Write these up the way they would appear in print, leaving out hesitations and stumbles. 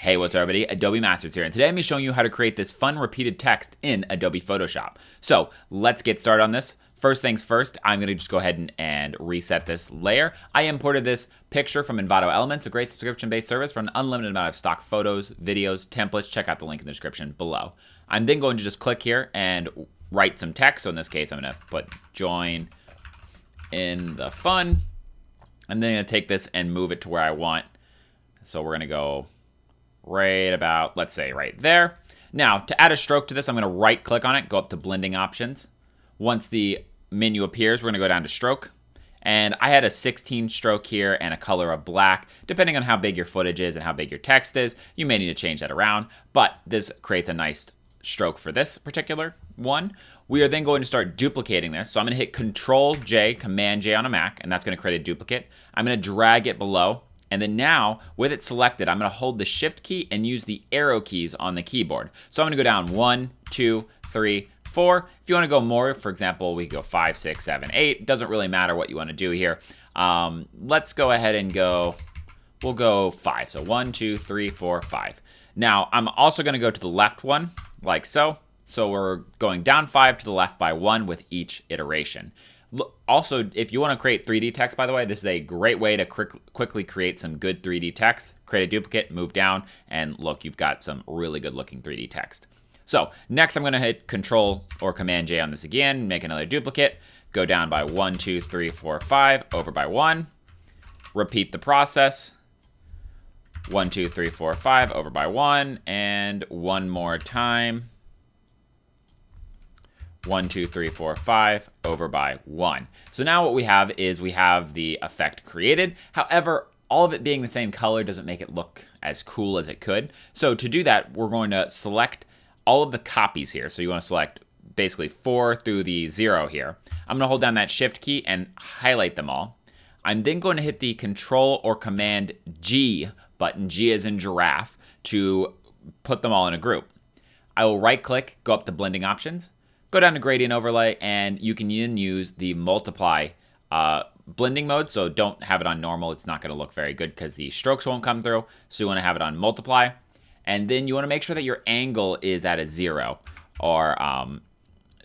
Hey, what's up, everybody? Adobe Masters here, and today I'm going to be showing you how to create this fun repeated text in Adobe Photoshop. So let's get started on this. First things first, I'm going to just go ahead and reset this layer. I imported this picture from Envato Elements, a great subscription-based service for an unlimited amount of stock photos, videos, templates. Check out the link in the description below. I'm then going to just click here and write some text. So in this case, I'm going to put join in the fun. I'm then going to take this and move it to where I want. So we're going to go right about, let's say, right there. Now, to add a stroke to this, I'm going to right-click on it, go up to Blending Options. Once the menu appears, we're going to go down to Stroke. And I had a 16 stroke here and a color of black. Depending on how big your footage is and how big your text is, you may need to change that around. But this creates a nice stroke for this particular one. We are then going to start duplicating this. So I'm going to hit Control-J, Command-J on a Mac, and that's going to create a duplicate. I'm going to drag it below. And then now, with it selected, I'm going to hold the Shift key and use the arrow keys on the keyboard. So I'm going to go down 1, 2, 3, 4. If you want to go more, for example, we can go 5, 6, 7, 8. Doesn't really matter what you want to do here. Let's go ahead and go, we'll go 5. So 1, 2, 3, 4, 5. Now, I'm also going to go to the left one, like so. So we're going down 5 to the left by 1 with each iteration. Also, if you want to create 3D text, by the way, this is a great way to quickly create some good 3D text. Create a duplicate, move down, and look, you've got some really good looking 3D text. So next, I'm going to hit Control or Command J on this again, make another duplicate, go down by 1, 2, 3, 4, 5, over by 1, repeat the process, 1, 2, 3, 4, 5, over by 1, and one more time. 1, 2, 3, 4, 5, over by 1. So now what we have is we have the effect created. However, all of it being the same color doesn't make it look as cool as it could. So to do that, we're going to select all of the copies here. So you want to select basically 4 through the 0 here. I'm going to hold down that Shift key and highlight them all. I'm then going to hit the Control or Command G button, G as in giraffe, to put them all in a group. I will right click, go up to Blending Options, go down to Gradient Overlay, and you can then use the Multiply blending mode. So don't have it on normal. It's not going to look very good because the strokes won't come through. So you want to have it on Multiply. And then you want to make sure that your angle is at a 0, or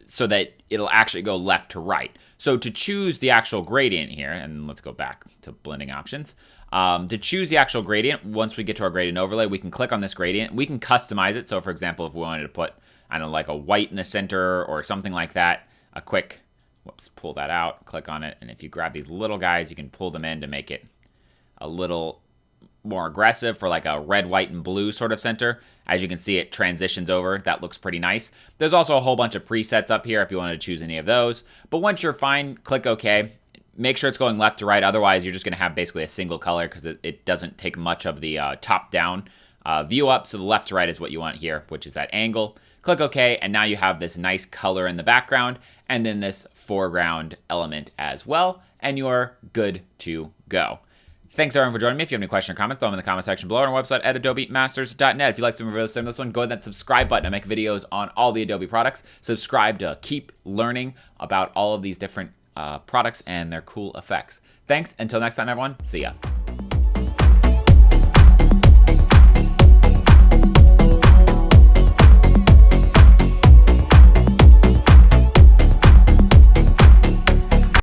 so that it'll actually go left to right. So to choose the actual gradient here, and let's go back to Blending Options. To choose the actual gradient, once we get to our Gradient Overlay, we can click on this gradient. We can customize it. So for example, if we wanted to put, I don't know, like a white in the center or something like that, a quick, whoops, pull that out, click on it. And if you grab these little guys, you can pull them in to make it a little more aggressive for like a red, white, and blue sort of center. As you can see, it transitions over. That looks pretty nice. There's also a whole bunch of presets up here if you wanted to choose any of those. But once you're fine, click OK. Make sure it's going left to right. Otherwise, you're just going to have basically a single color because it doesn't take much of the top-down view up. So the left to right is what you want here, which is that angle. Click OK, and now you have this nice color in the background and then this foreground element as well, and you're good to go. Thanks, everyone, for joining me. If you have any questions or comments, throw them in the comment section below on our website at adobemasters.net. If you like some videos similar to this one, go to that subscribe button. I make videos on all the Adobe products. Subscribe to keep learning about all of these different products and their cool effects. Thanks. Until next time, everyone. See ya.